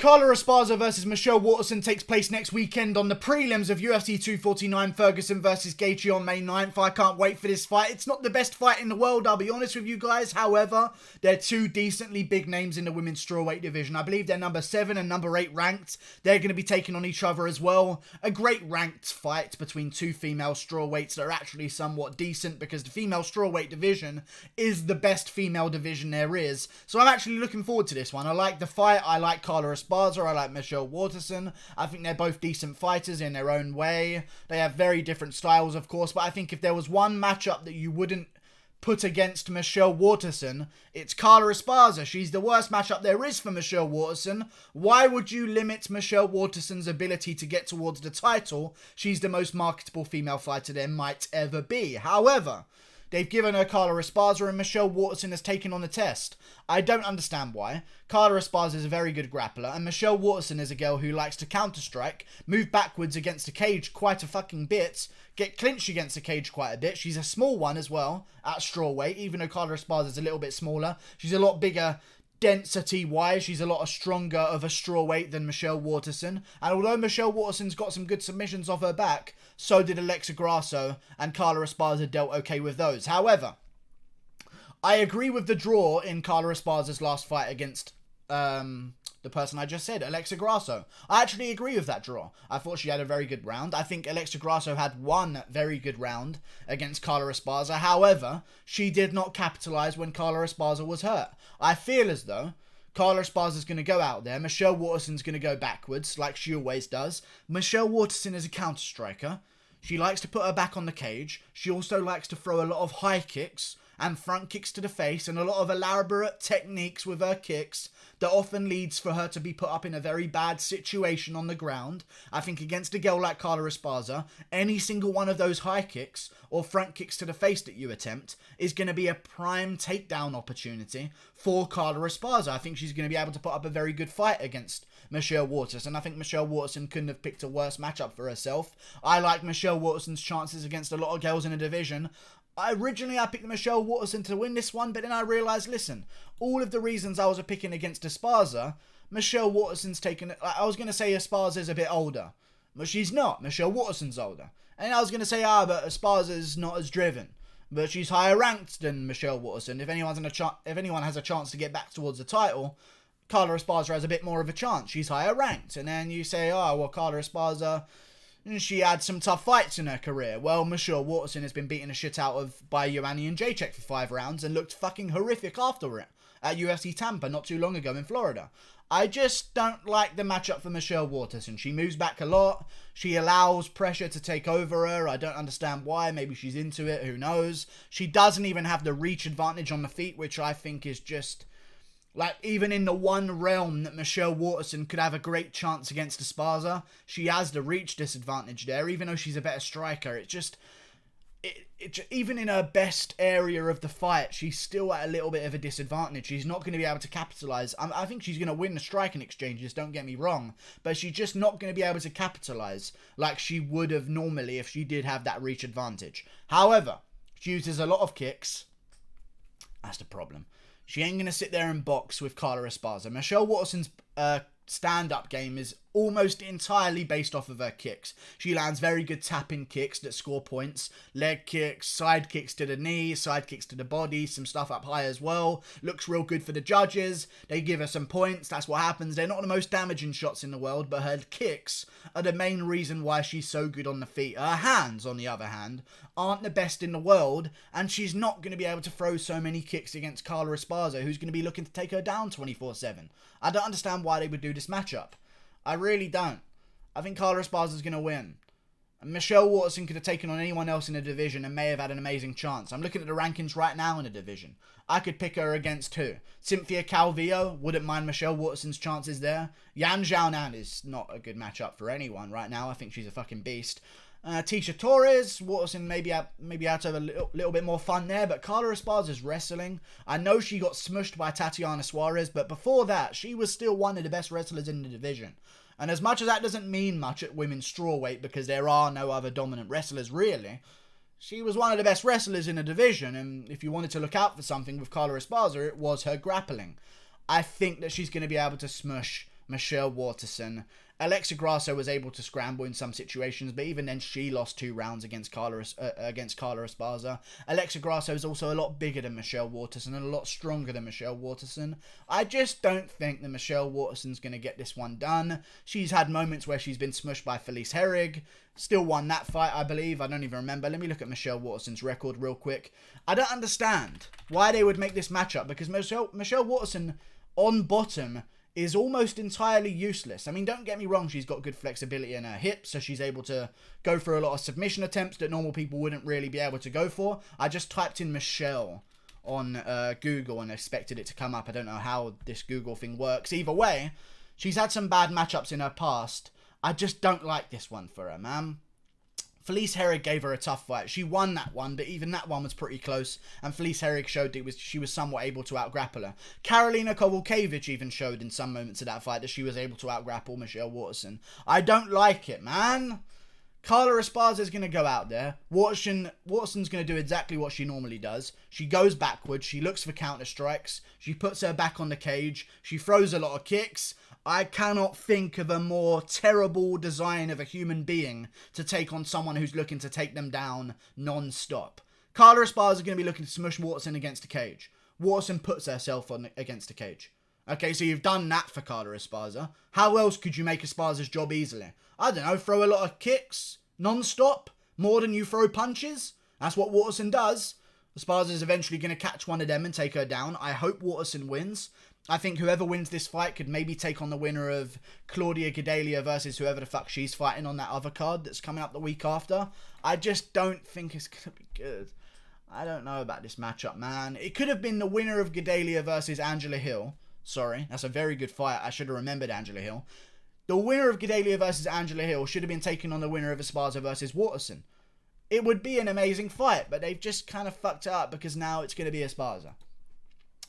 Carla Esparza versus Michelle Waterson takes place next weekend on the prelims of UFC 249, Ferguson versus Gaethje on May 9th. I can't wait for this fight. It's not the best fight in the world, I'll be honest with you guys. However, they're two decently big names in the women's strawweight division. I believe they're number 7 and number 8 ranked. They're going to be taking on each other as well. A great ranked fight between two female strawweights that are actually somewhat decent, because the female strawweight division is the best female division there is. So I'm actually looking forward to this one. I like the fight. I like Carla Esparza. I like Michelle Waterson. I think they're both decent fighters in their own way. They have very different styles, of course, but I think if there was one matchup that you wouldn't put against Michelle Waterson, it's Carla Esparza. She's the worst matchup there is for Michelle Waterson. Why would you limit Michelle Waterson's ability to get towards the title? She's the most marketable female fighter there might ever be. However, they've given her Carla Esparza, and Michelle Waterson has taken on the test. I don't understand why. Carla Esparza is a very good grappler, and Michelle Waterson is a girl who likes to counter-strike, move backwards against the cage quite a fucking bit, get clinched against the cage quite a bit. She's a small one as well, at strawweight, even though Carla Esparza is a little bit smaller. She's a lot bigger density-wise. She's a lot stronger of a strawweight than Michelle Waterson. And although Michelle Waterson's got some good submissions off her back, so did Alexa Grasso, and Carla Esparza dealt okay with those. However, I agree with the draw in Carla Esparza's last fight against the person I just said, Alexa Grasso. I actually agree with that draw. I thought she had a very good round. I think Alexa Grasso had one very good round against Carla Esparza. However, she did not capitalize when Carla Esparza was hurt. I feel as though Carla Esparza's going to go out there. Michelle Waterson's going to go backwards, like she always does. Michelle Waterson is a counter-striker. She likes to put her back on the cage. She also likes to throw a lot of high kicks and front kicks to the face, and a lot of elaborate techniques with her kicks that often leads for her to be put up in a very bad situation on the ground. I think against a girl like Carla Esparza, any single one of those high kicks or front kicks to the face that you attempt is going to be a prime takedown opportunity for Carla Esparza. I think she's going to be able to put up a very good fight against Michelle Waterson. I think Michelle Waterson couldn't have picked a worse matchup for herself. I like Michelle Waterson's chances against a lot of girls in the division. Originally, I picked Michelle Waterson to win this one, but then I realised, listen, all of the reasons I was picking against Esparza, Michelle Waterson's taken... I was going to say Esparza's a bit older, but she's not. Michelle Waterson's older. And I was going to say, but Esparza's not as driven, but she's higher ranked than Michelle Waterson. If anyone has a chance to get back towards the title, Carla Esparza has a bit more of a chance. She's higher ranked. And then you say, well, Carla Esparza, she had some tough fights in her career. Well, Michelle Waterson has been beaten the shit out of by Joanna Jędrzejczyk for 5 rounds and looked fucking horrific after it at UFC Tampa not too long ago in Florida. I just don't like the matchup for Michelle Waterson. She moves back a lot. She allows pressure to take over her. I don't understand why. Maybe she's into it. Who knows? She doesn't even have the reach advantage on the feet, which I think is just... like, even in the one realm that Michelle Waterson could have a great chance against Esparza, she has the reach disadvantage there, even though she's a better striker. It's just... even in her best area of the fight, she's still at a little bit of a disadvantage. She's not going to be able to capitalise. I think she's going to win the striking exchanges, don't get me wrong, but she's just not going to be able to capitalise like she would have normally if she did have that reach advantage. However, she uses a lot of kicks. That's the problem. She ain't going to sit there and box with Carla Esparza. Michelle Waterson's stand-up game is almost entirely based off of her kicks. She lands very good tapping kicks that score points. Leg kicks, side kicks to the knee, side kicks to the body, some stuff up high as well. Looks real good for the judges. They give her some points. That's what happens. They're not the most damaging shots in the world, but her kicks are the main reason why she's so good on the feet. Her hands, on the other hand, aren't the best in the world, and she's not going to be able to throw so many kicks against Carla Esparza, who's going to be looking to take her down 24/7. I don't understand why they would do this matchup. I really don't. I think Carla Esparza's going to win. And Michelle Waterson could have taken on anyone else in the division and may have had an amazing chance. I'm looking at the rankings right now in the division. I could pick her against who? Cynthia Calvillo. Wouldn't mind Michelle Waterson's chances there. Yan Xiaonan is not a good matchup for anyone right now. I think she's a fucking beast. Tisha Torres, Waterson maybe out to have a little bit more fun there, but Carla Esparza's wrestling. I know she got smushed by Tatiana Suarez, but before that, she was still one of the best wrestlers in the division. And as much as that doesn't mean much at women's strawweight, because there are no other dominant wrestlers really, she was one of the best wrestlers in the division, and if you wanted to look out for something with Carla Esparza, it was her grappling. I think that she's going to be able to smush Michelle Waterson. Alexa Grasso was able to scramble in some situations, but even then she lost 2 rounds against Carla Esparza. Alexa Grasso is also a lot bigger than Michelle Waterson and a lot stronger than Michelle Waterson. I just don't think that Michelle Waterson's going to get this one done. She's had moments where she's been smushed by Felice Herrig. Still won that fight, I believe. I don't even remember. Let me look at Michelle Waterson's record real quick. I don't understand why they would make this matchup, because Michelle Waterson on bottom is almost entirely useless. I mean, don't get me wrong, she's got good flexibility in her hips, so she's able to go for a lot of submission attempts that normal people wouldn't really be able to go for. I just typed in Michelle on Google and expected it to come up. I don't know how this Google thing works. Either way, she's had some bad matchups in her past. I just don't like this one for her, man. Felice Herrig gave her a tough fight. She won that one, but even that one was pretty close. And Felice Herrig showed she was somewhat able to out-grapple her. Karolina Kowalkiewicz even showed in some moments of that fight that she was able to out-grapple Michelle Waterson. I don't like it, man. Carla Esparza is going to go out there. Waterson's going to do exactly what she normally does. She goes backwards. She looks for counter strikes. She puts her back on the cage. She throws a lot of kicks. I cannot think of a more terrible design of a human being to take on someone who's looking to take them down non-stop. Carla Esparza is going to be looking to smush Waterson against the cage. Waterson puts herself against the cage. Okay, so you've done that for Carla Esparza. How else could you make Esparza's job easily? I don't know, throw a lot of kicks non-stop, more than you throw punches. That's what Waterson does. Esparza is eventually going to catch one of them and take her down. I hope Waterson wins. I think whoever wins this fight could maybe take on the winner of Claudia Gadelha versus whoever the fuck she's fighting on that other card that's coming up the week after. I just don't think it's going to be good. I don't know about this matchup, man. It could have been the winner of Gadelha versus Angela Hill. Sorry, that's a very good fight. I should have remembered Angela Hill. The winner of Gadelha versus Angela Hill should have been taking on the winner of Esparza versus Waterson. It would be an amazing fight, but they've just kind of fucked it up because now it's going to be Esparza.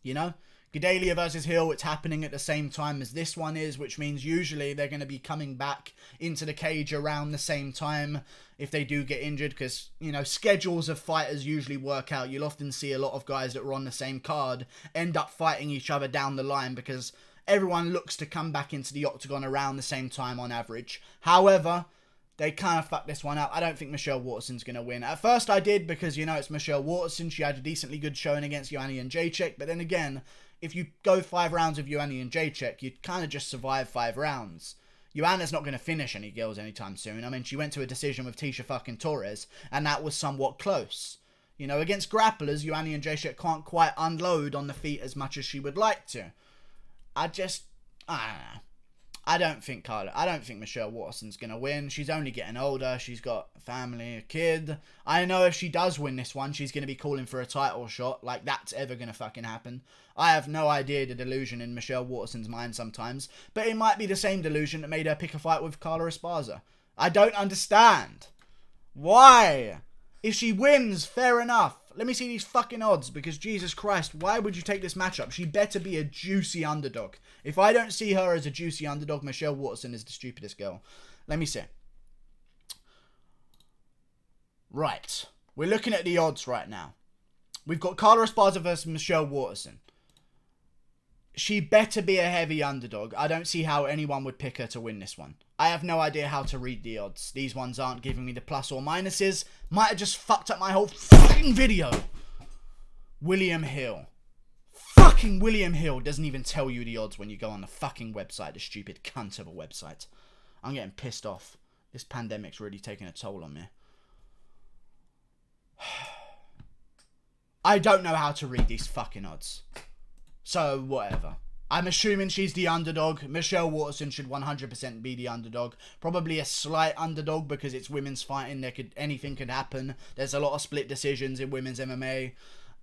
You know? Gadelha versus Hill, it's happening at the same time as this one is, which means usually they're going to be coming back into the cage around the same time if they do get injured, because, you know, schedules of fighters usually work out. You'll often see a lot of guys that were on the same card end up fighting each other down the line because everyone looks to come back into the octagon around the same time on average. However, they kind of fucked this one up. I don't think Michelle Waterson's going to win. At first I did because, you know, it's Michelle Waterson. She had a decently good showing against Joanna Jędrzejczyk. But then again, if you go 5 rounds of Joanna Jędrzejczyk, you'd kind of just survive 5 rounds. Joanna's not going to finish any girls anytime soon. I mean, she went to a decision with Tisha fucking Torres, and that was somewhat close. You know, against grapplers, Joanna Jędrzejczyk can't quite unload on the feet as much as she would like to. I don't know. I don't think Michelle Waterson's going to win. She's only getting older. She's got a family, a kid. I know if she does win this one, she's going to be calling for a title shot. Like, that's ever going to fucking happen. I have no idea the delusion in Michelle Waterson's mind sometimes. But it might be the same delusion that made her pick a fight with Carla Esparza. I don't understand. Why? If she wins, fair enough. Let me see these fucking odds, because Jesus Christ, why would you take this matchup? She better be a juicy underdog. If I don't see her as a juicy underdog, Michelle Waterson is the stupidest girl. Let me see. Right. We're looking at the odds right now. We've got Carla Esparza versus Michelle Waterson. She better be a heavy underdog. I don't see how anyone would pick her to win this one. I have no idea how to read the odds. These ones aren't giving me the plus or minuses. Might have just fucked up my whole fucking video. William Hill. Fucking William Hill doesn't even tell you the odds when you go on the fucking website. The stupid cunt of a website. I'm getting pissed off. This pandemic's really taking a toll on me. I don't know how to read these fucking odds. So, whatever. I'm assuming she's the underdog. Michelle Waterson should 100% be the underdog. Probably a slight underdog because it's women's fighting. Anything could happen. There's a lot of split decisions in women's MMA.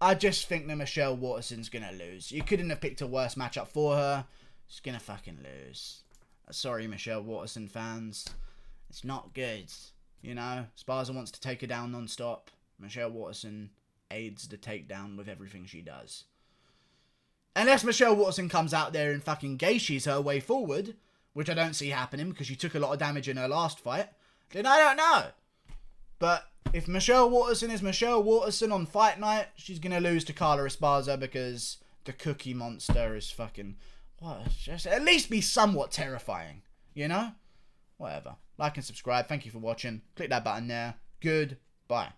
I just think that Michelle Waterson's going to lose. You couldn't have picked a worse matchup for her. She's going to fucking lose. Sorry, Michelle Waterson fans. It's not good. You know, Esparza wants to take her down non-stop. Michelle Waterson aids the takedown with everything she does. Unless Michelle Waterson comes out there and fucking Gaethjes her way forward, which I don't see happening because she took a lot of damage in her last fight, then I don't know. But if Michelle Waterson is Michelle Waterson on fight night, she's going to lose to Carla Esparza because the Cookie Monster is fucking... what? Just at least be somewhat terrifying, you know? Whatever. Like and subscribe. Thank you for watching. Click that button there. Goodbye.